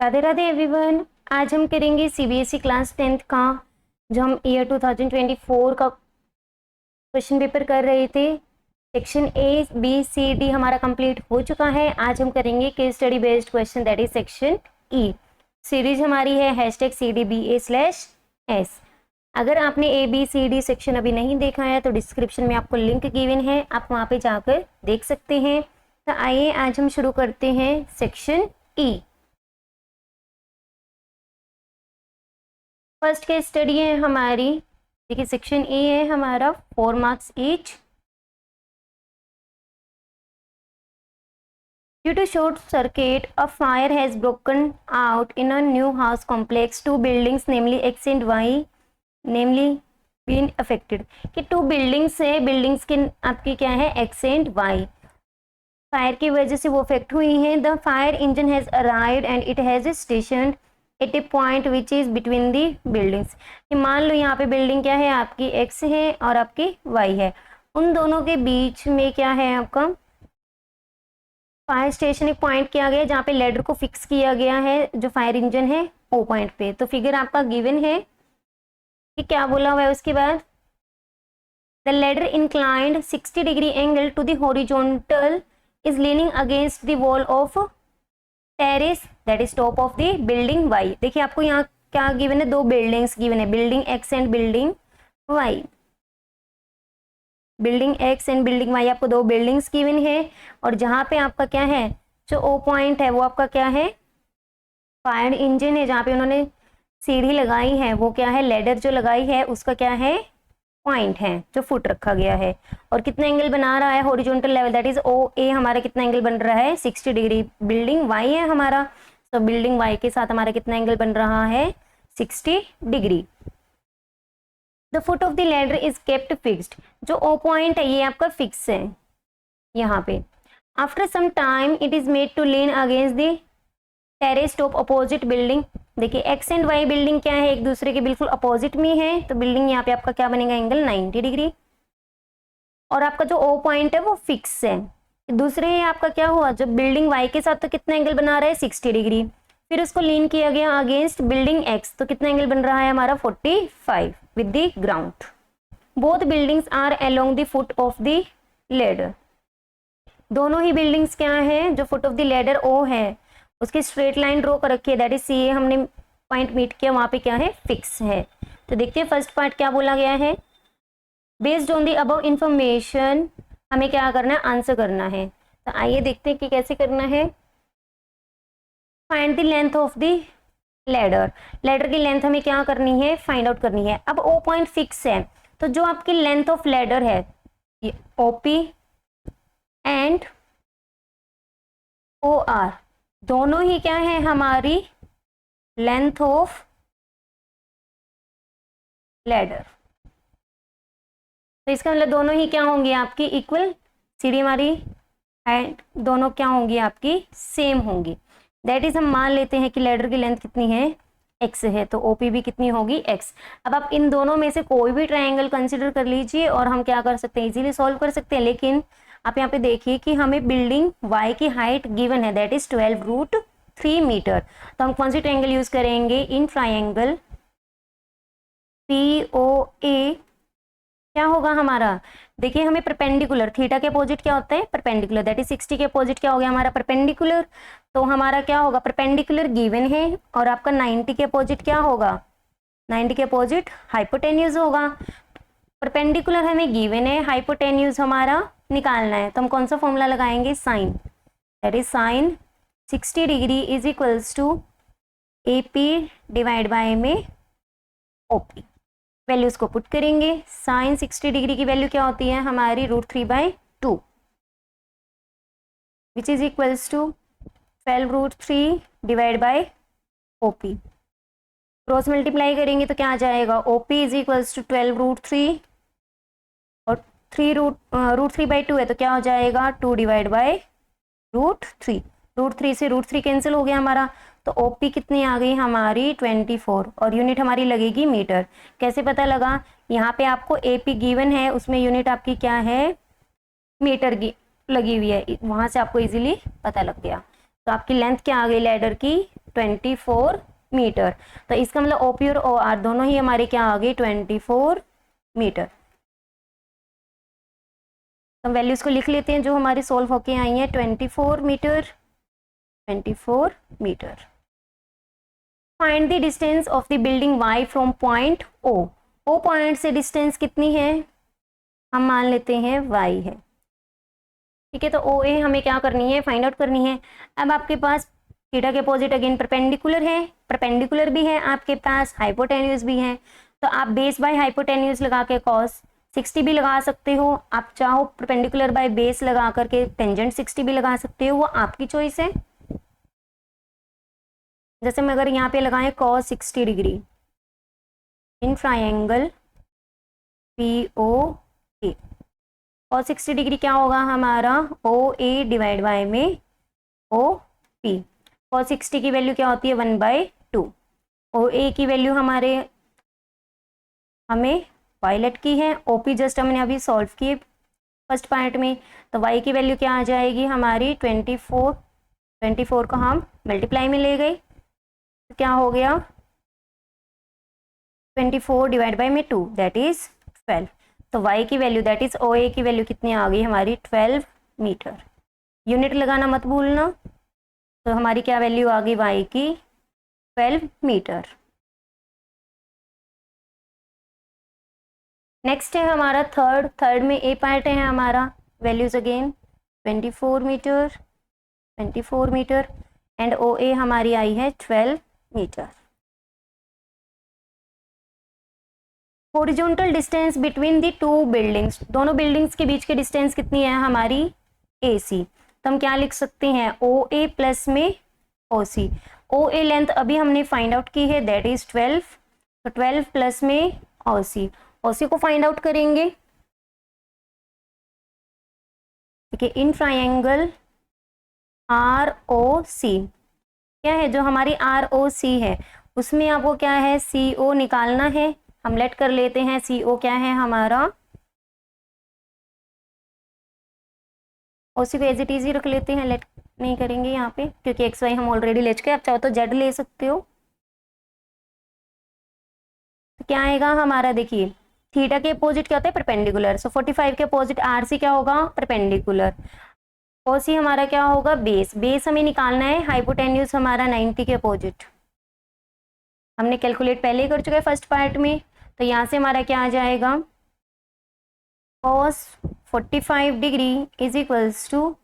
Radhe Radhe everyone. आज हम करेंगे सीबीएसई क्लास 10th का, जो हम ईयर 2024 का क्वेश्चन पेपर कर रहे थे। Section A B C D हमारा कंप्लीट हो चुका है। आज हम करेंगे case study based question, that is section E. Series हमारी है #CDBA/S। अगर आपने A B C D section अभी नहीं देखा है तो डिस्क्रिप्शन में आपको लिंक गिवन है, आप वहाँ पे जाकर देख सकते हैं। तो आइए आज हम शुरू करते हैं section E. First case study है हमारी, देखिए सेक्शन ए है हमारा, 4 marks each. Due to short circuit, a fire has broken out in a new house complex. Two buildings, namely X and Y, namely been affected. कि 2 buildings है, buildings के आपकी क्या है, X and Y। फायर की वजह से वो अफेक्ट हुई हैं। The fire engine has arrived and it has stationed at a point which is between the buildings। कि मान लो यहाँ पे बिल्डिंग क्या है आपकी, X है और आपकी Y है, उन दोनों के बीच में क्या है आपका फायर स्टेशन एक पॉइंट किया गया जहाँ पे लेडर को फिक्स किया गया है, जो फायर इंजन है वो पॉइंट पे। तो फिगर आपका गिवन है कि क्या बोला हुआ है उसके बाद, the ladder inclined 60 degree angle to the horizontal is leaning against the wall of terrace, that is top of the building Y. देखिए आपको यहाँ क्या गिवन है, 2 बिल्डिंग्स गिवन है, building X and building Y. Building X and building Y, आपको 2 buildings given है। और जहाँ पे आपका क्या है, जो ओ पॉइंट है वो आपका क्या है, फायर इंजन है। जहाँ पे उन्होंने सीढ़ी लगाई है वो क्या है, लेडर जो लगाई है उसका क्या है, पॉइंट है जो फुट रखा गया है। और कितना एंगल बना रहा है, हॉरिजॉन्टल लेवल, दैट इज ओ ए हमारा कितना एंगल बन रहा है, 60 डिग्री। बिल्डिंग वाई है हमारा, तो बिल्डिंग वाई के साथ हमारा कितना एंगल बन रहा है, 60 degree. The foot of the ladder is kept fixed, जो ओ पॉइंट है ये आपका फिक्स है यहाँ पे। After some time it is made to lean against the terrace top opposite building. देखिए एक्स एंड वाई बिल्डिंग क्या है, एक दूसरे के बिल्कुल अपोजिट में है, तो बिल्डिंग यहाँ पे आपका क्या बनेगा, एंगल 90 डिग्री। और आपका जो ओ पॉइंट है वो फिक्स है। दूसरे आपका क्या हुआ, जब बिल्डिंग वाई के साथ तो कितना एंगल बना रहा है, 60 डिग्री। फिर उसको लीन किया गया अगेंस्ट बिल्डिंग एक्स, तो कितना एंगल बन रहा है हमारा, 45 with the ground. Both buildings are along the foot of the ladder. दोनों ही बिल्डिंग्स क्या है, जो foot of the ladder O है उसकी स्ट्रेट लाइन ड्रॉ कर रखी है, दैट इज सी ए, हमने पॉइंट मीट किया वहां पे क्या है, फिक्स है। तो देखते हैं फर्स्ट पार्ट क्या बोला गया है। Based on the above information हमें क्या करना है, आंसर करना है। तो आइए देखते हैं कि कैसे करना है। Find the length of the ladder, ladder की लेंथ हमें क्या करनी है, फाइंड आउट करनी है। अब ओ पॉइंट फिक्स है, तो जो आपकी लेंथ ऑफ लेडर है, ये ओपी एंड ओ आर दोनों ही क्या है हमारी लेंथ ऑफ लेडर। तो इसका मतलब दोनों ही क्या होंगी आपकी इक्वल, सीढ़ी हमारी हाइट दोनों क्या होंगी आपकी सेम होंगी। दैट इज हम मान लेते हैं कि लेडर की लेंथ कितनी है, एक्स है, तो ओपी भी कितनी होगी, एक्स। अब आप इन दोनों में से कोई भी ट्रायंगल कंसिडर कर लीजिए और हम क्या कर सकते हैं, इजीली सॉल्व कर सकते हैं। लेकिन आप यहाँ पे देखिए कि हमें बिल्डिंग वाई की हाइट गिवन है, दैट इज 12√3 मीटर। तो हम कौन सी ट्रायंगल यूज करेंगे, इन ट्रायंगल POA क्या होगा हमारा, देखिए हमें परपेंडिकुलर, थीटा के अपोजिट क्या होता है, परपेंडिकुलर, दैट इज 60 के अपोजिट क्या हो गया हमारा, परपेंडिकुलर। तो हमारा क्या होगा, परपेंडिकुलर गिवन है और आपका 90 के अपोजिट क्या होगा, 90 के अपोजिट हाइपोटेन्यूज होगा। परपेंडिकुलर हमें गिवन है, हाइपोटेन्यूज हमारा निकालना है, तो हम कौन सा फॉर्मूला लगाएंगे, sine, that is sine 60 degree is equals to AP divide by में OP। वैल्यूज को पुट करेंगे, साइन 60 डिग्री की वैल्यू क्या होती है हमारी, √3/2 which is equals to 12√3 divide by OP। Cross multiply करेंगे तो क्या आ जाएगा, OP इज इक्वल्स टू 12√3 और 3√3/2 है तो क्या हो जाएगा, 2 डिवाइड बाय √3। √3 से √3 कैंसिल हो गया हमारा, तो OP कितनी आ गई हमारी 24 और यूनिट हमारी लगेगी मीटर। कैसे पता लगा, यहाँ पे आपको AP गिवन है, उसमें यूनिट आपकी क्या है, मीटर की लगी हुई है, वहां से आपको इजीली पता लग गया। तो आपकी लेंथ क्या आ गई लेडर की, 24 मीटर। तो इसका मतलब OP और OR दोनों ही हमारे क्या आ गई 24 मीटर। हम वैल्यूज को लिख लेते हैं जो हमारी सोल्व होके आई हैं। 24 metre, 24 metre. Find the distance of the building Y from point O। O point से डिस्टेंस कितनी है, हम मान लेते हैं Y है, ठीक है। तो OA हमें क्या करनी है, फाइंड आउट करनी है। अब आपके पास थीटा के अपोजिट अगेन परपेंडिकुलर है, परपेंडिकुलर भी है आपके पास, हाइपोटेन्यूज भी है। तो आप बेस बाय हाइपोटेन्यूज लगा के कॉस 60 भी लगा सकते हो, आप चाहो परपेंडिकुलर बाय बेस लगा करके टेंजेंट 60 भी लगा सकते हो, वो आपकी चॉइस है। जैसे मैं अगर यहाँ पे लगाएं cos 60 degree in triangle POA, cos 60 degree क्या होगा हमारा OA डिवाइड बाय में OP। cos 60 की वैल्यू क्या होती है 1/2। OA की वैल्यू हमें पायलट की है, OP जस्ट हमने अभी सॉल्व किए फर्स्ट पार्ट में। तो Y की वैल्यू क्या आ जाएगी हमारी 24। 24 को हम मल्टीप्लाई में ले गए तो क्या हो गया 24 डिवाइड बाई में 2 दैट इज 12। तो Y की वैल्यू दैट इज OA की वैल्यू कितनी आ गई हमारी 12 मीटर। यूनिट लगाना मत भूलना। तो हमारी क्या वैल्यू आ गई Y की 12 मीटर। नेक्स्ट है हमारा थर्ड में A पार्ट है हमारा values again 24 metre, 24 metre and OA हमारी आई है 12 metre. Horizontal distance between the two buildings, दोनों बिल्डिंग्स के बीच के डिस्टेंस कितनी है हमारी AC। तो हम क्या लिख सकते हैं OA प्लस में OC। OA लेंथ अभी हमने फाइंड आउट की है दैट इज 12। तो 12 प्लस में OC को फाइंड आउट करेंगे। ठीक है, इन ट्राइंगल ROC क्या है जो हमारी ROC है उसमें आपको क्या है CO निकालना है। हम लेट कर लेते हैं CO क्या है हमारा, OC को एज इट इज ही रख लेते हैं, लेट नहीं करेंगे यहाँ पे क्योंकि XY हम ऑलरेडी ले चुके हैं। आप चाहो तो Z ले सकते हो। तो क्या आएगा हमारा, देखिए थीटा के अपोजिट क्या होता है परपेंडिकुलर। सो 45 के अपोजिट RC क्या होगा परपेंडिकुलर। OC हमारा क्या होगा बेस हमें निकालना है। हाइपोटेन्यूज हमारा 90 के अपोजिट हमने कैलकुलेट पहले ही कर चुके हैं फर्स्ट पार्ट में। तो यहाँ से हमारा क्या आ जाएगा cos 45 degree is equals to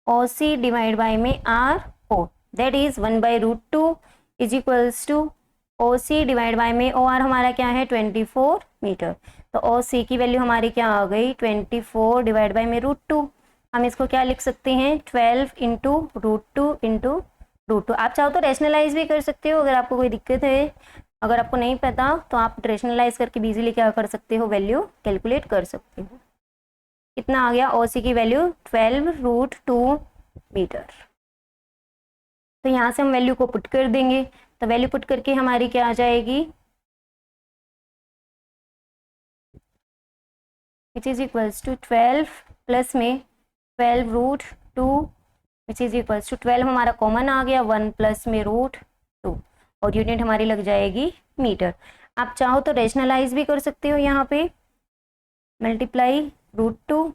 OC divide by में RO that is 1/√2 is equals to OC divide by में OR हमारा क्या है 24 मीटर। तो OC की वैल्यू हमारी क्या आ गई 24 डिवाइड बाय में √2। हम इसको क्या लिख सकते हैं 12 इंटू √2 आप चाहो तो रेशनलाइज भी कर सकते हो अगर आपको कोई दिक्कत है। अगर आपको नहीं पता तो आप रेशनलाइज करके इजीली क्या कर सकते हो वैल्यू कैलकुलेट कर सकते हो। कितना आ गया OC की वैल्यू 12√2 मीटर। तो यहाँ से हम वैल्यू को पुट कर देंगे। तो वैल्यू पुट करके हमारी क्या आ जाएगी which is equals to 12 plus में 12√2 विच इज इक्वल्स टू 12 हमारा कॉमन आ गया 1 प्लस में √2 और यूनिट हमारी लग जाएगी मीटर। आप चाहो तो रेशनलाइज भी कर सकते हो यहाँ पे मल्टीप्लाई √2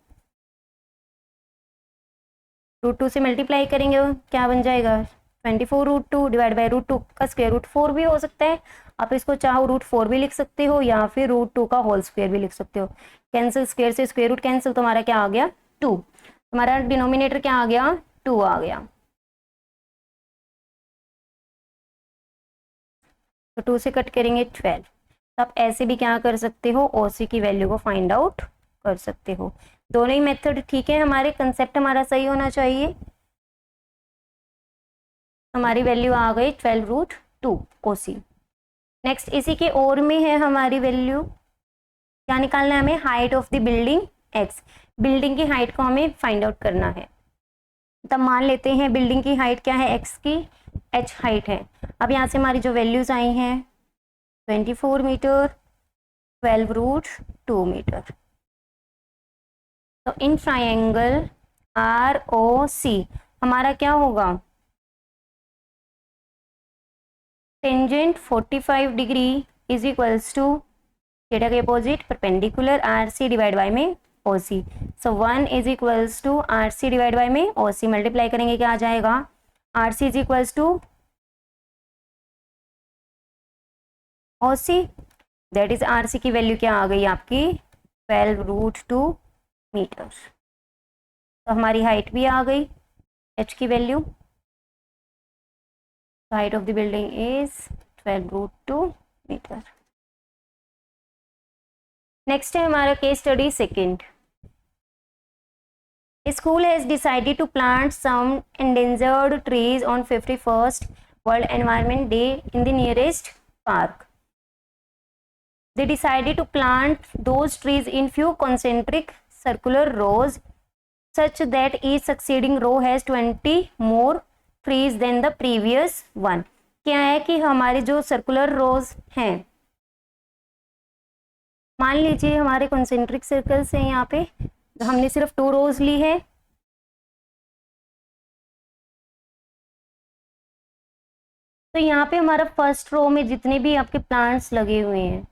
से मल्टीप्लाई करेंगे क्या बन जाएगा 24√2 डिवाइड बाई √2 का स्क्वायर √4 भी हो सकता है। आप इसको चाहो √4 भी लिख सकते हो या फिर √2 का होल स्क्वायर भी लिख सकते हो। कैंसिल स्क्वायर से स्क्वायर रूट कैंसिल तो हमारा क्या आ गया 2। हमारा डिनोमिनेटर क्या आ गया 2 आ गया। तो 2 से कट करेंगे 12। तो आप ऐसे भी क्या कर सकते हो OC की वैल्यू को फाइंड आउट कर सकते हो। दोनों ही मेथड ठीक है, हमारे कंसेप्ट हमारा सही होना चाहिए। हमारी वैल्यू आ गई 12√2 OC। नेक्स्ट इसी के और में है हमारी वैल्यू क्या निकालना है हमें height of the building X। Building की हाइट को हमें फाइंड आउट करना है। तब मान लेते हैं बिल्डिंग की हाइट क्या है X की H हाइट है। अब यहाँ से हमारी जो वैल्यूज आई हैं 24 मीटर 12√2 मीटर। तो इन ट्राइंगल ROC हमारा क्या होगा, tangent 45 degree is equals to theta के opposite perpendicular R C divide by में O C. So 1 is equals to R C divide by में ओ सी, मल्टीप्लाई करेंगे क्या आ जाएगा, R C is equals to O C, that is R C की value क्या आ गई आपकी 12√2 मीटर। तो हमारी हाइट भी आ गई, एच की value, height of the building is 12√2 metre. Next है हमारा case study second. School has decided to plant some endangered trees on 51st World Environment Day in the nearest park. They decided to plant those trees in few concentric circular rows such that each succeeding row has 20 more trees than the previous one. क्या है कि हमारे जो circular रोज हैं, मान लीजिए हमारे concentric circles हैं, यहाँ पे हमने सिर्फ 2 रोज ली है, तो यहाँ पे हमारा फर्स्ट रो में जितने भी आपके प्लांट्स लगे हुए हैं,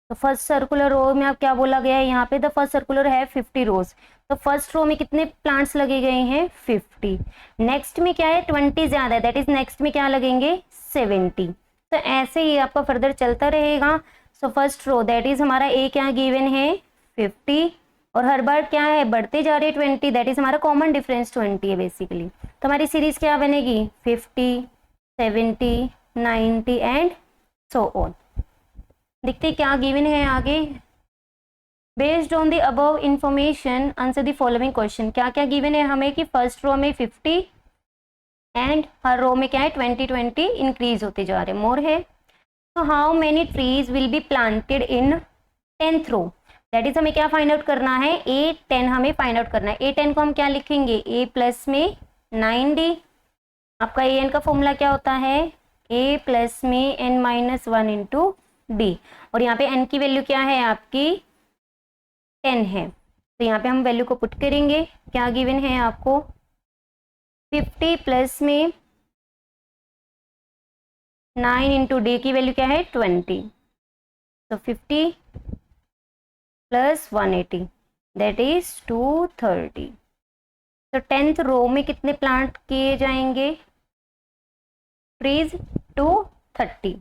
तो फर्स्ट सर्कुलर रो में आप क्या बोला गया है, यहाँ पे द फर्स्ट सर्कुलर है 50 रोज, तो फर्स्ट रो में कितने प्लांट्स लगे गए हैं 50। नेक्स्ट में क्या है 20 ज्यादा है, दैट इज नेक्स्ट में क्या लगेंगे 70। तो ऐसे ही आपका फर्दर चलता रहेगा। So first row that is हमारा ए क्या गिवन है 50, और हर बार क्या है बढ़ते जा रहे हैं 20, दैट इज हमारा कॉमन डिफरेंस 20 है बेसिकली। तो हमारी सीरीज क्या बनेगी 50, 70, 90 एंड सो ऑन। देखते क्या गिवन है आगे। Based on the above information answer the following question. क्या क्या गिवन है हमें कि फर्स्ट रो में 50 एंड हर रो में क्या है 20 इंक्रीज होते जा रहे, मोर है। तो how many trees will be planted in 10th row, that is हमें क्या फाइंड आउट करना है A10 हमें फाइंड आउट करना है। A10 को हम क्या लिखेंगे A प्लस में 9D। आपका AN का फॉर्मूला क्या होता है A प्लस में n-1 इंटू D, और यहाँ पे n की वैल्यू क्या है आपकी 10 है, तो यहाँ पे हम वैल्यू को पुट करेंगे। क्या गिवन है आपको 50 प्लस में 9 इंटू D की वैल्यू क्या है 20, तो 50 प्लस 180 दैट इज 230। तो 10th रो में कितने प्लांट किए जाएंगे ट्रीज 230।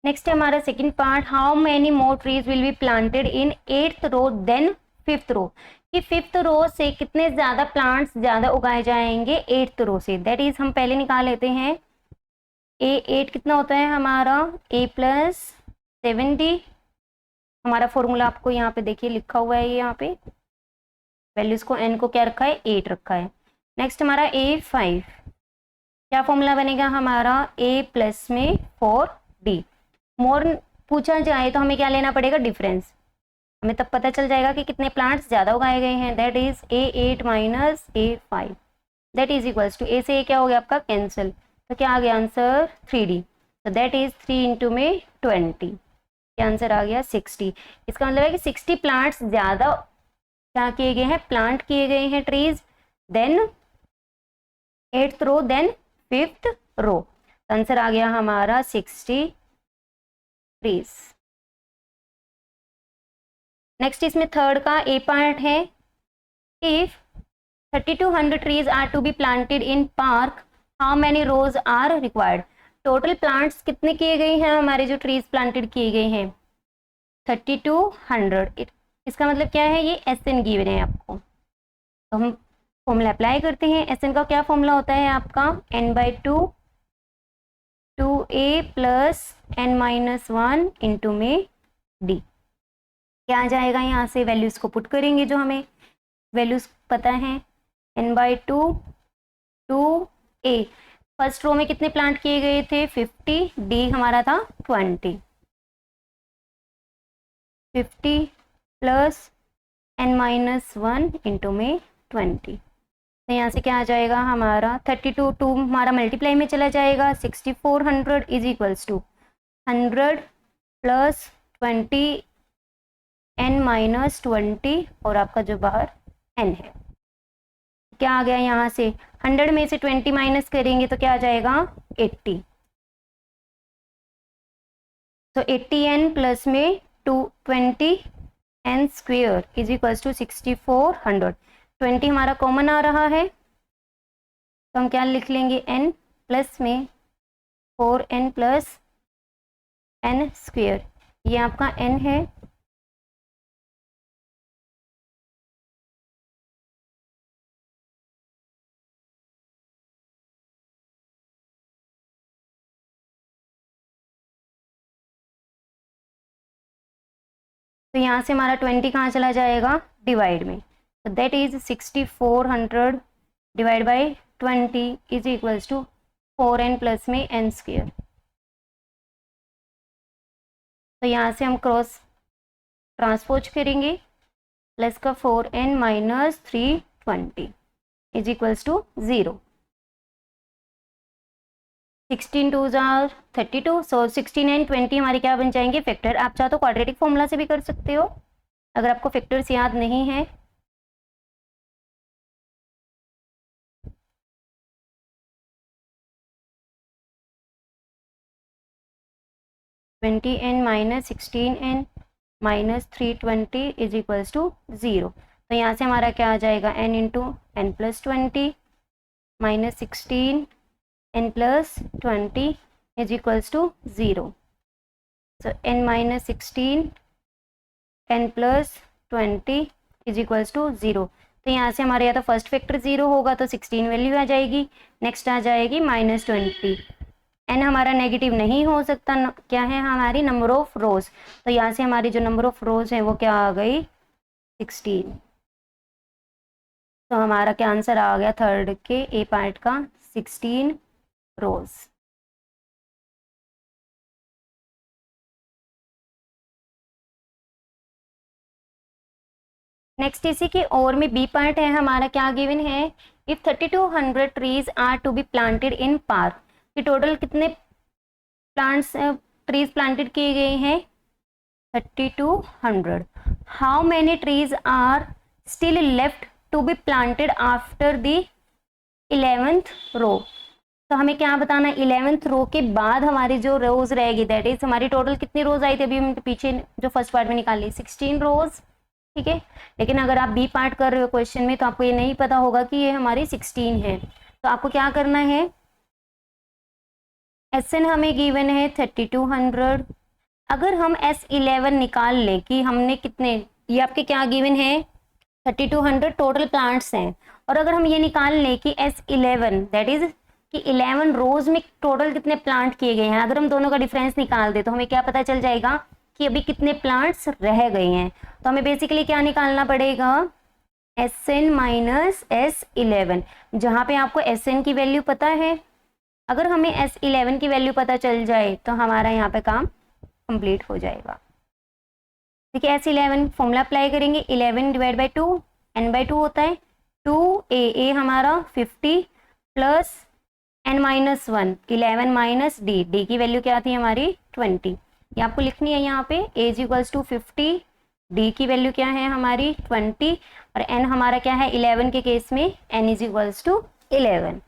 नेक्स्ट है हमारा second part, how many more trees will be planted in 8th row than 5th row, कि 5th रो से कितने ज्यादा प्लांट्स ज्यादा उगाए जाएंगे 8th रो से। दैट इज हम पहले निकाल लेते हैं A8 कितना होता है हमारा A प्लस 7D। हमारा फॉर्मूला आपको यहाँ पे देखिए लिखा हुआ है, यहाँ पे वैल्यूज को n को क्या रखा है 8 रखा है। नेक्स्ट हमारा A5, क्या फॉर्मूला बनेगा हमारा A प्लस में 4D। मोर पूछा जाए तो हमें क्या लेना पड़ेगा डिफरेंस, हमें तब पता चल जाएगा कि कितने प्लांट्स ज्यादा उगाए गए हैं। That is A8 minus A5 that is equals to A से A क्या हो गया आपका कैंसिल, तो क्या आ गया आंसर 3D। तो दैट इज 3 इंटू में 20, क्या आंसर आ गया 60। इसका मतलब है कि 60 प्लांट्स ज्यादा क्या किए गए हैं प्लांट किए गए हैं trees than 8th row than 5th row. Answer आ गया हमारा 60 ट्रीज। नेक्स्ट इसमें थर्ड का ए पार्ट है, if 3200 trees are to be planted in park how many rows are required. Total plants कितने किए गए हैं हमारे जो ट्रीज प्लांटेड किए गए हैं 3200। इसका मतलब क्या है ये SN गिवन है आपको, तो हम फॉर्मूला अप्लाई करते हैं। SN का क्या फॉर्मूला होता है आपका n/2 2A plus n-1 into में D। क्या आ जाएगा यहाँ से वैल्यूज को पुट करेंगे जो हमें वैल्यूज पता है n/2 2A। फर्स्ट रो में कितने प्लांट किए गए थे 50, D हमारा था 20, 50 प्लस n-1 इंटू में 20। तो यहाँ से क्या आ जाएगा हमारा 32 2 हमारा मल्टीप्लाई में चला जाएगा 6400 is equals to 100 plus 20 n-20 और आपका जो बाहर n है। क्या आ गया यहाँ से 100 में से 20 माइनस करेंगे तो क्या आ जाएगा 80। तो 80n प्लस में 220n square is equals to 6400। 20 हमारा कॉमन आ रहा है तो हम क्या लिख लेंगे n प्लस में 4n प्लस n स्क्वेयर, ये आपका n है। तो यहाँ से हमारा 20 कहाँ चला जाएगा डिवाइड में, तो that is 6400 divide by 20 is equals to 4n plus में n स्क्वेयर। तो यहाँ से हम क्रॉस ट्रांसपोज करेंगे, प्लस का 4n minus 320 is equals to 0। 16 2 जार 32, सो 16 एंड 20 हमारे क्या बन जाएंगे फैक्टर। आप चाहो तो क्वाड्रेटिक फॉर्मूला से भी कर सकते हो अगर आपको फैक्टर्स याद नहीं है। Twenty n minus 16n minus 320 is equals to 0। तो यहाँ से हमारा क्या आ जाएगा n into n plus 20 minus 16n plus 20 is equals to 0। So n minus 16n plus 20 is equals to 0। तो यहाँ से हमारे या तो फर्स्ट फैक्टर 0 होगा तो 16 वैल्यू आ जाएगी, नेक्स्ट आ जाएगी माइनस 20। n हमारा नेगेटिव नहीं हो सकता, क्या है हमारी नंबर ऑफ रोज, तो यहाँ से हमारी जो नंबर ऑफ रोज है वो क्या आ गई 16। तो हमारा क्या आंसर आ गया थर्ड के ए पार्ट का 16 रोज। नेक्स्ट इसी के और में बी पार्ट है हमारा, क्या गिवन है if 3200 trees are to be planted in park, कि टोटल कितने प्लांट्स ट्रीज प्लांटेड किए गए हैं 3200। How many trees are still left to be planted after the 11th row. तो हमें क्या बताना है 11th रो के बाद हमारी जो रोज रहेगी, दैट इज हमारी टोटल कितनी रोज आई थी अभी हम पीछे जो फर्स्ट पार्ट में निकाली 16 रोज, ठीक है। लेकिन अगर आप बी पार्ट कर रहे हो क्वेश्चन में तो आपको ये नहीं पता होगा कि ये हमारी 16 है, तो आपको क्या करना है SN हमें गिवन है 3200। अगर हम S11 निकाल लें कि हमने कितने, ये आपके क्या गिवन है 3200 टोटल प्लांट्स हैं, और अगर हम ये निकाल लें कि S11 दैट इज कि 11 रोज में टोटल कितने प्लांट किए गए हैं, अगर हम दोनों का डिफरेंस निकाल दे तो हमें क्या पता चल जाएगा कि अभी कितने प्लांट्स रह गए हैं। तो हमें बेसिकली क्या निकालना पड़ेगा SN माइनस S11, जहाँ पे आपको SN की वैल्यू पता है, अगर हमें S11 की वैल्यू पता चल जाए तो हमारा यहाँ पे काम कंप्लीट हो जाएगा। देखिए S11 फॉर्मूला अप्लाई करेंगे, 11 डिवाइड बाई 2 n/2 होता है, 2a हमारा 50 plus n minus 1 11 minus d की वैल्यू क्या थी हमारी 20, ये आपको लिखनी है यहाँ पे a is equals to 50, d की वैल्यू क्या है हमारी 20 और n हमारा क्या है 11 के केस में n इज इक्वल्स टू 11।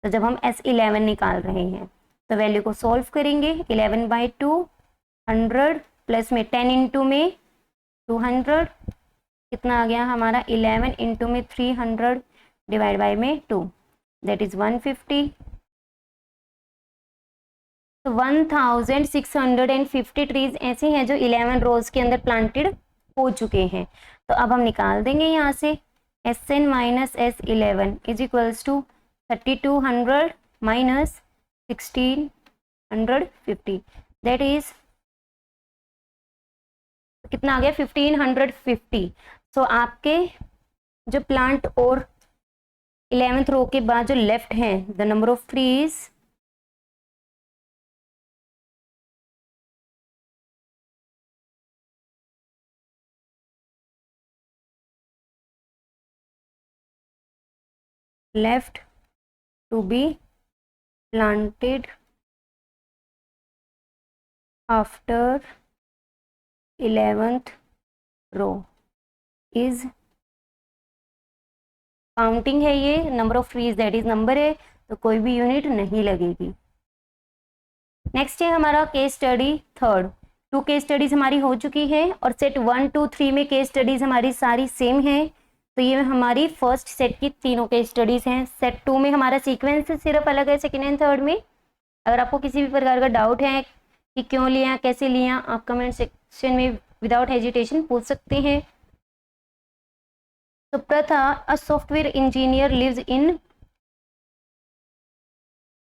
तो जब हम S11 निकाल रहे हैं तो वैल्यू को सॉल्व करेंगे, 11/2 100 प्लस में 10 इंटू में 200 कितना आ गया हमारा 11 इंटू में 300 डिवाइड बाई में 2 दैट इज 150। तो 1650 ट्रीज ऐसे हैं जो 11 रोज के अंदर प्लांटेड हो चुके हैं। तो अब हम निकाल देंगे यहाँ से SN minus S11 is equals to 3200 minus 1650 that is कितना आ गया 1550। सो आपके जो प्लांट और 11th रो के बाद जो लेफ्ट हैं the number of trees left to be planted after 11th row is counting है, ये number of trees that is number है, तो कोई भी यूनिट नहीं लगेगी। नेक्स्ट है हमारा case study third. 2 case studies हमारी हो चुकी है और सेट 1 2 3 में केस स्टडीज हमारी सारी सेम है। तो ये हमारी फर्स्ट सेट की तीनों केस स्टडीज हैं। सेट 2 में हमारा सीक्वेंस सिर्फ अलग है सेकेंड एंड थर्ड में। अगर आपको किसी भी प्रकार का डाउट है कि क्यों लिया कैसे लिया, आप कमेंट सेक्शन में विदाउट हेजिटेशन पूछ सकते हैं। तो Pratha, a software engineer lives in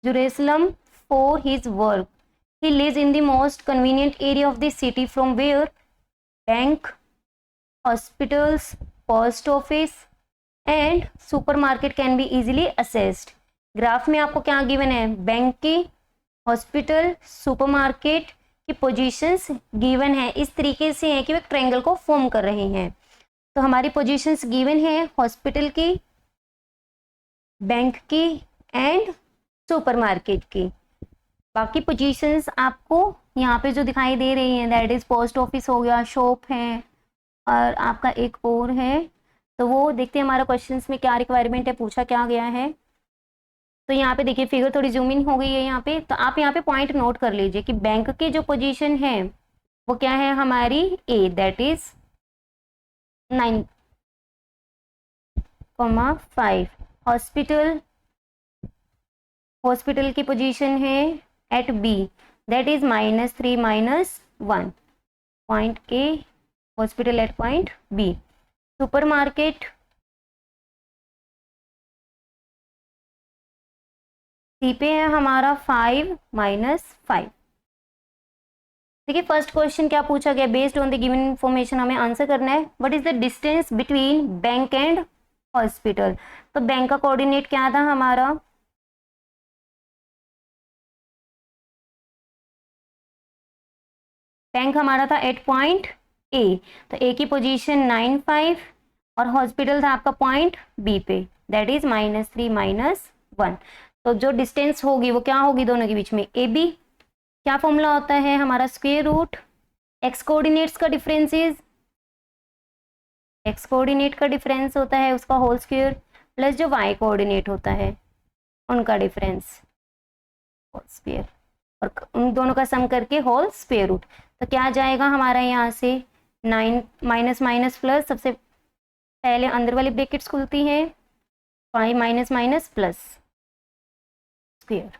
Jerusalem for his work. He lives in the most convenient area of the city from where bank, hospitals, post office and supermarket can be easily accessed. Graph में आपको क्या given है, bank की, hospital, supermarket की positions given है। इस तरीके से है कि वे ट्रायंगल को फॉर्म कर रहे हैं। तो हमारी पोजीशंस गिवन है हॉस्पिटल की, बैंक की एंड सुपरमार्केट की। बाकी पोजीशंस आपको यहाँ पे जो दिखाई दे रही हैं दैट इज पोस्ट ऑफिस हो गया, शॉप है और आपका एक और है। तो वो देखते हैं हमारा क्वेश्चंस में क्या रिक्वायरमेंट है, पूछा क्या गया है। तो यहाँ पे देखिए फिगर थोड़ी जूम इन हो गई है यहाँ पे। तो आप यहाँ पे पॉइंट नोट कर लीजिए कि बैंक की जो पोजीशन है वो क्या है हमारी ए, दैट इज 9,5। हॉस्पिटल की पोजीशन है at B, that is -3 -1 point A, hospital at point B. Supermarket C पे है हमारा 5 -5। देखिए फर्स्ट क्वेश्चन क्या पूछा गया, based on the given information हमें आंसर करना है। What is the distance between bank and hospital. तो बैंक का कोऑर्डिनेट क्या था हमारा, बैंक हमारा था एट पॉइंट ए, तो ए की पोजीशन 9,5 और हॉस्पिटल था आपका पॉइंट बी पे, दैट इज -3 -1। तो जो डिस्टेंस होगी वो क्या होगी दोनों के बीच में, ए बी। क्या फॉर्मूला होता है हमारा, स्क्वायर रूट एक्स कोऑर्डिनेट्स का डिफरेंस इज, एक्स कोऑर्डिनेट का डिफरेंस होता है उसका होल स्क्वायर प्लस जो वाई कोऑर्डिनेट होता है उनका डिफरेंस होल स्क्वायर, और उन दोनों का सम करके होल स्क्वायर रूट। तो क्या आ जाएगा हमारा यहाँ से 9 माइनस माइनस प्लस, सबसे पहले अंदर वाली ब्रैकेट्स खुलती है, 5 माइनस माइनस प्लस स्क्वायर।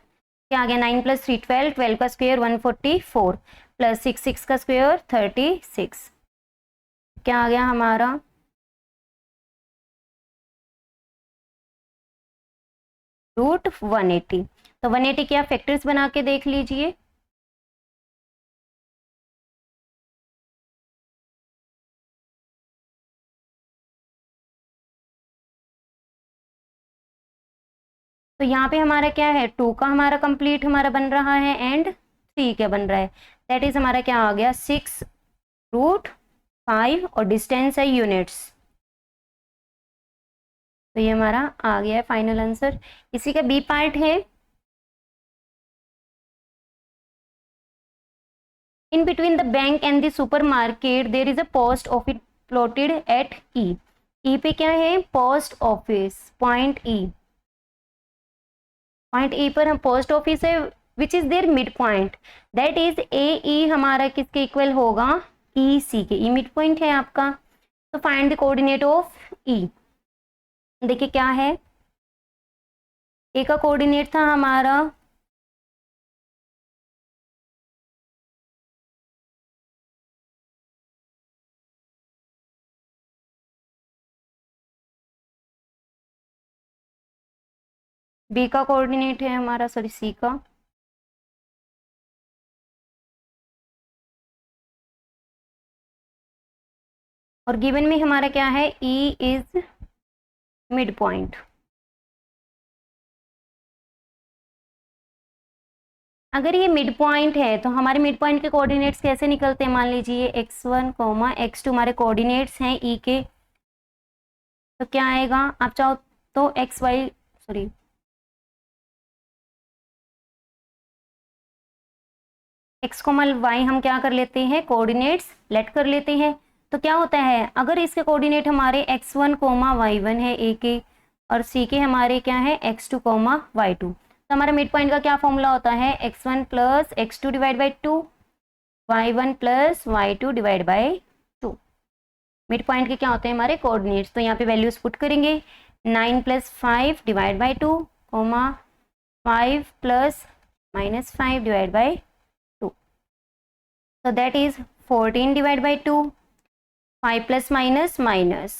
क्या आ गया, 9 + 3 12, 12 का स्क्वायर 144 प्लस 6 6 का स्क्वायर 36। क्या आ गया हमारा √180। तो 180 क्या फैक्टर्स बना के देख लीजिए। तो यहाँ पे हमारा क्या है, 2 का हमारा कंप्लीट हमारा बन रहा है एंड 3 क्या बन रहा है, दैट इज हमारा क्या आ गया 6√5 और डिस्टेंस है यूनिट्स। तो ये हमारा आ गया है फाइनल आंसर। इसी का बी पार्ट है, in between the bank and the super market there is a post office plotted at E. E पे क्या है, post office, point E, point E पर हम पोस्ट ऑफिस है which is their mid point, that is A E हमारा किसके equal होगा, ई सी के। ई मिड पॉइंट है आपका। तो फाइंड द कोऑर्डिनेट ऑफ ई। देखिए क्या है, ए का कोऑर्डिनेट था हमारा बी का कोऑर्डिनेट है हमारा, सॉरी सी का, और गिवन में हमारा क्या है, ई इज मिड पॉइंट। अगर ये मिड पॉइंट है तो हमारे मिड पॉइंट के कोऑर्डिनेट्स कैसे निकलते हैं, मान लीजिए x1, x2 हमारे कोऑर्डिनेट्स हैं ई के। तो क्या आएगा, आप चाहो तो एक्स वाई, सॉरी एक्स कोमल वाई हम क्या कर लेते हैं, कोऑर्डिनेट्स लेट कर लेते हैं। तो क्या होता है, अगर इसके कोऑर्डिनेट हमारे x1 कोमा y1 है ए के, और सी के हमारे क्या है x2 कोमा y2, तो हमारा मिड पॉइंट का क्या फॉर्मूला होता है, x1 plus x2 divide by 2, y1 plus y2 divide by 2। Mid point के क्या होते हैं हमारे कोऑर्डिनेट्स, तो यहाँ पे वैल्यूज पुट करेंगे, 9 plus 5 divide by 2 comma 5 plus -5 divide by 2, so that is 14 divided by 2, 5 plus minus minus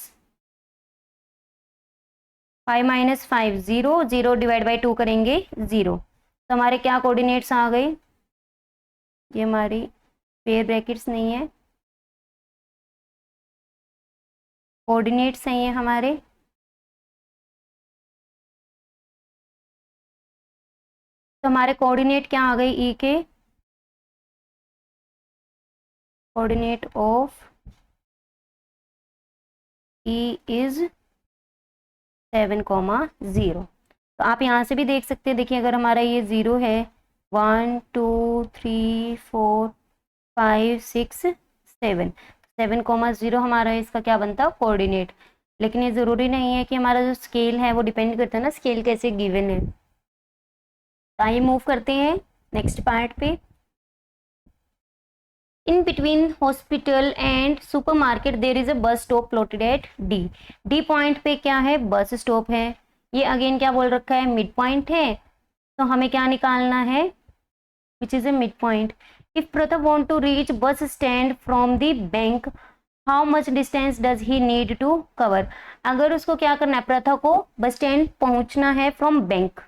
5 minus 5 0, 0 divide by 2 करेंगे 0, तो हमारे क्या कोऑर्डिनेट्स आ गए, ये हमारी पेयर ब्रैकेट्स नहीं है, कोऑर्डिनेट्स सही है हमारे। तो हमारे कोऑर्डिनेट क्या आ गए, ई के कोऑर्डिनेट ऑफ ई इज 7,0। तो आप यहाँ से भी देख सकते हैं, देखिए अगर हमारा ये 0 है, 1 2 3 4 5 6 7, 7,0 हमारा इसका क्या बनता है कोऑर्डिनेट। लेकिन ये ज़रूरी नहीं है कि हमारा जो स्केल है वो डिपेंड करता है ना स्केल कैसे गिवन है। तो आइए मूव करते हैं नेक्स्ट पार्ट पे। In between hospital and supermarket there is a bus stop plotted at D. D point पे क्या है, बस स्टॉप है। ये अगेन क्या बोल रखा है, मिड पॉइंट है, तो हमें क्या निकालना है, which is a mid point. If Pratha want to reach bus stand from the bank, how much distance does he need to cover. अगर उसको क्या करना है, प्रथा को बस स्टैंड पहुंचना है फ्रॉम बैंक,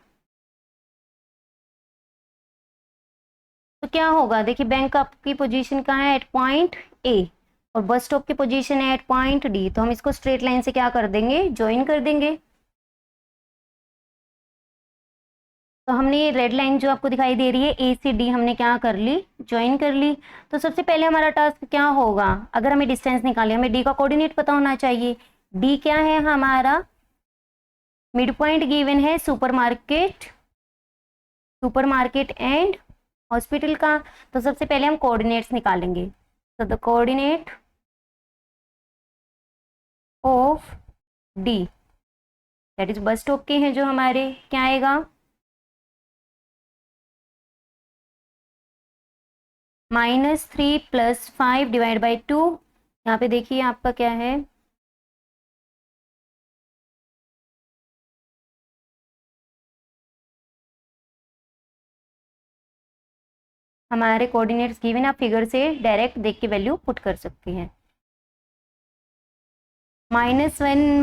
तो क्या होगा, देखिए बैंक आपकी पोजीशन कहाँ है, एट पॉइंट ए, और बस स्टॉप की पोजीशन है एट पॉइंट डी, तो हम इसको स्ट्रेट लाइन से क्या कर देंगे, ज्वाइन कर देंगे। तो हमने ये रेड लाइन जो आपको दिखाई दे रही है ए से डी, हमने क्या कर ली, ज्वाइन कर ली। तो सबसे पहले हमारा टास्क क्या होगा, अगर हमें डिस्टेंस निकाले, हमें डी का कोऑर्डिनेट पता होना चाहिए। डी क्या है हमारा, मिड पॉइंट गिवन है सुपरमार्केट, सुपरमार्केट एंड हॉस्पिटल का। तो सबसे पहले हम कोऑर्डिनेट्स निकालेंगे। तो the coordinate of D that is bus stop के हैं जो हमारे, क्या आएगा, -3 प्लस 5 डिवाइड बाई 2। यहाँ पे देखिए आपका क्या है, हमारे कोऑर्डिनेट्स गिवन, आप फिगर से डायरेक्ट देख के वैल्यू पुट कर सकते हैं। -1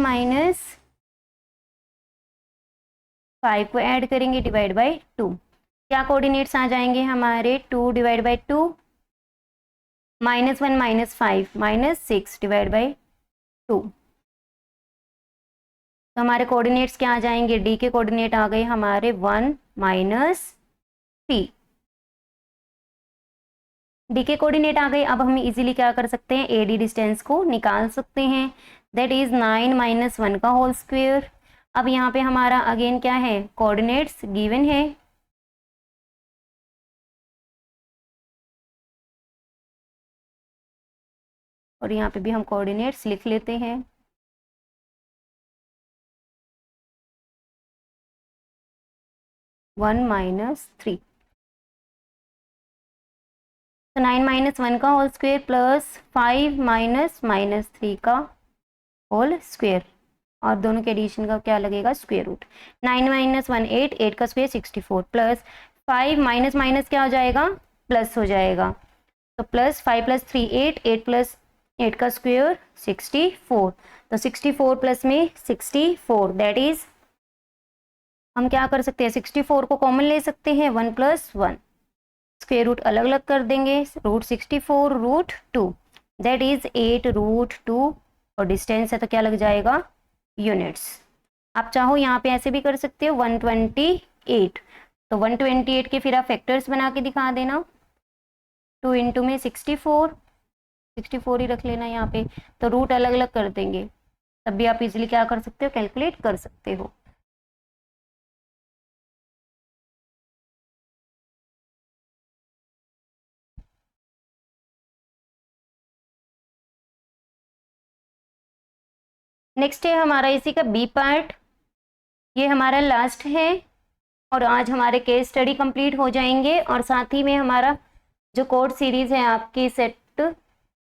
-5 को ऐड करेंगे डिवाइड बाई 2, क्या कोऑर्डिनेट्स आ जाएंगे हमारे, 2 डिवाइड बाई 2, -1 -5 -6 डिवाइड बाई 2। तो हमारे कोऑर्डिनेट्स क्या आ जाएंगे, डी के कोऑर्डिनेट आ गए हमारे 1 -3, डी के कोऑर्डिनेट आ गए। अब हम इजीली क्या कर सकते हैं, ए डी डिस्टेंस को निकाल सकते हैं, दैट इज 9 -1 का होल स्क्वायर। अब यहाँ पे हमारा अगेन क्या है, कोऑर्डिनेट्स गिवन है, और यहाँ पे भी हम कोऑर्डिनेट्स लिख लेते हैं। वन -3, तो 9 -1 का होल स्क्वायर प्लस 5 -3 का होल स्क्वायर, और दोनों के एडिशन का क्या लगेगा, स्क्वायर रूट। 9 -1 8, 8 का स्क्वायर 64, प्लस 5 माइनस माइनस क्या हो जाएगा, प्लस हो जाएगा। तो प्लस 5 प्लस 3 8, 8 प्लस 8 का स्क्वायर 64, तो 64 प्लस में 64, दैट इज, हम क्या कर सकते हैं, 64 को कॉमन ले सकते हैं, 1 + 1, स्क्वायर रूट अलग अलग कर देंगे, √64 √2, दैट इज 8 √2, और डिस्टेंस है तो क्या लग जाएगा, यूनिट्स। आप चाहो यहाँ पे ऐसे भी कर सकते हो, 128, तो 128 के फिर आप फैक्टर्स बना के दिखा देना, 2 इंटू में 64, 64 ही रख लेना यहाँ पे, तो रूट अलग अलग कर देंगे, तब भी आप इजीली क्या कर सकते हो, कैलकुलेट कर सकते हो। नेक्स्ट है हमारा इसी का बी पार्ट, ये हमारा लास्ट है और आज हमारे केस स्टडी कंप्लीट हो जाएंगे और साथ ही में हमारा जो कोड सीरीज है आपकी सेट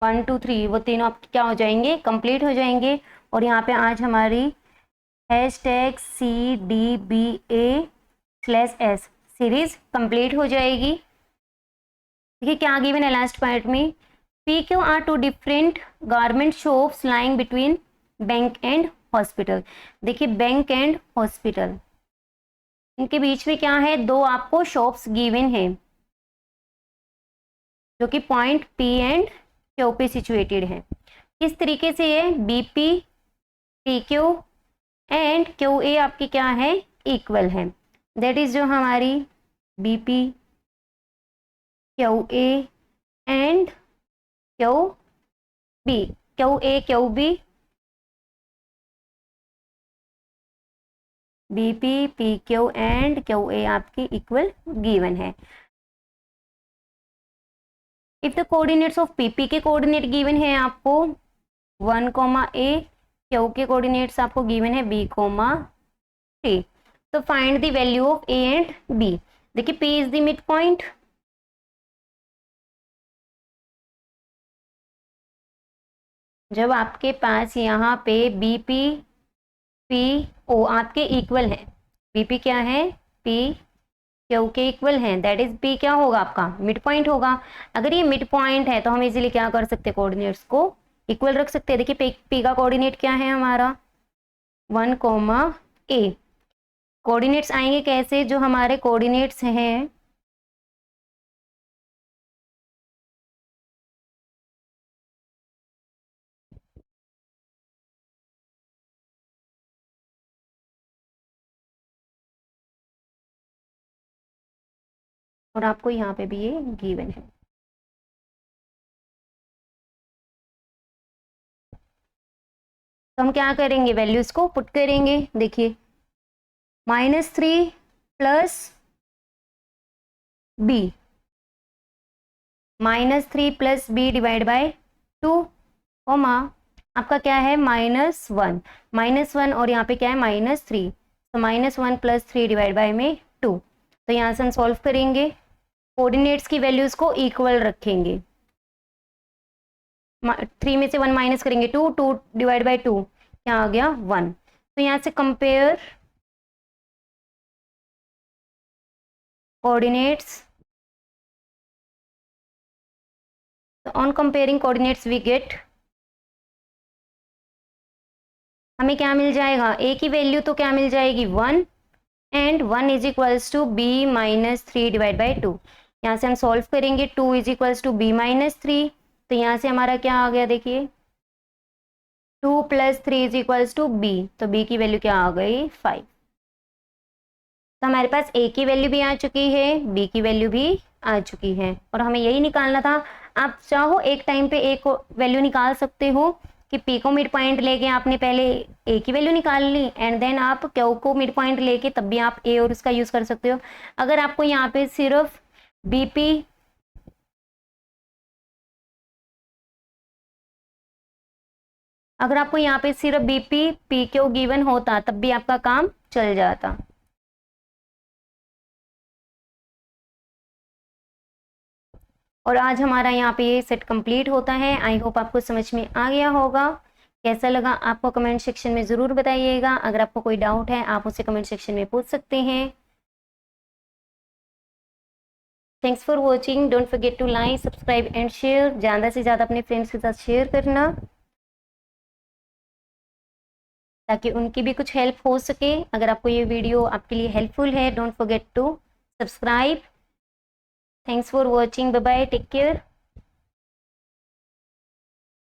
1 2 3 वो तीनों आपके क्या हो जाएंगे, कंप्लीट हो जाएंगे। और यहाँ पे आज हमारी #CDBA/S सीरीज कंप्लीट हो जाएगी। देखिए क्या गिवन है लास्ट पार्ट में, PQ are 2 different garment shops lying between bank and hospital. देखिए बैंक एंड हॉस्पिटल, इनके बीच में क्या है, दो आपको शॉप्स गिवन है जो कि पॉइंट P एंड Q पे सिचुएटेड है। किस तरीके से ये BP PQ एंड QA आपकी क्या है, इक्वल है। दैट इज जो हमारी BP QA and QB, QA QB, BP PQ and QA आपकी इक्वल गिवन है। If the coordinates of PP के कोऑर्डिनेट गिवन है आपको 1, A, Q के कोऑर्डिनेट्स आपको गिवन है B, C, तो find the value of A and B। देखिए P is the mid point, जब आपके पास यहाँ पे BP PO आपके इक्वल है, BP क्या है, P Q के इक्वल है, दैट इज P क्या होगा आपका, मिड पॉइंट होगा। अगर ये मिड पॉइंट है तो हम इजीली क्या कर सकते हैं, कोऑर्डिनेट्स को इक्वल रख सकते हैं। देखिए P का कोऑर्डिनेट क्या है हमारा 1, A। कोऑर्डिनेट्स आएंगे कैसे, जो हमारे कोऑर्डिनेट्स हैं और आपको यहाँ पे भी ये गिवन है। तो हम क्या करेंगे, वैल्यूज को पुट करेंगे। देखिए -3 plus B, -3 plus B divide by 2, आपका क्या है -1 और यहाँ पे क्या है -3, तो -1 प्लस 3 डिवाइड बाय में 2। तो यहाँ से हम सॉल्व करेंगे, कोऑर्डिनेट्स की वैल्यूज को इक्वल रखेंगे। 3 में से 1 माइनस करेंगे 2 डिवाइड बाय 2 क्या आ गया 1। तो यहाँ से कंपेयर कोऑर्डिनेट्स, तो on comparing coordinates we get, हमें क्या मिल जाएगा, A की वैल्यू तो क्या मिल जाएगी 1 and 1 is equals to B -3 divide by 2। यहाँ से हम सॉल्व करेंगे 2 इज इक्वल्स टू B -3, तो यहाँ से हमारा क्या आ गया, देखिए 2 + 3 इज इक्वल्स टू B, तो B की वैल्यू क्या आ गई 5। तो हमारे पास A की वैल्यू भी आ चुकी है, B की वैल्यू भी आ चुकी है और हमें यही निकालना था। आप चाहो एक टाइम पे एक वैल्यू निकाल सकते हो कि P को मिड पॉइंट लेके आपने पहले A की वैल्यू निकाल ली एंड देन आप Q को मिड पॉइंट लेके तब भी आप A और उसका यूज कर सकते हो। अगर आपको यहाँ पे सिर्फ BP अगर आपको यहाँ पे सिर्फ BP PQ गिवन होता तब भी आपका काम चल जाता। और आज हमारा यहाँ पे ये सेट कंप्लीट होता है। आई होप आपको समझ में आ गया होगा। कैसा लगा आपको कमेंट सेक्शन में ज़रूर बताइएगा। अगर आपको कोई डाउट है आप उसे कमेंट सेक्शन में पूछ सकते हैं। Thanks for watching, don't forget to like subscribe and share. ज़्यादा से ज़्यादा अपने फ्रेंड्स के साथ शेयर करना ताकि उनकी भी कुछ हेल्प हो सके। अगर आपको ये वीडियो आपके लिए हेल्पफुल है, don't forget to subscribe. Thanks for watching, bye bye, take care.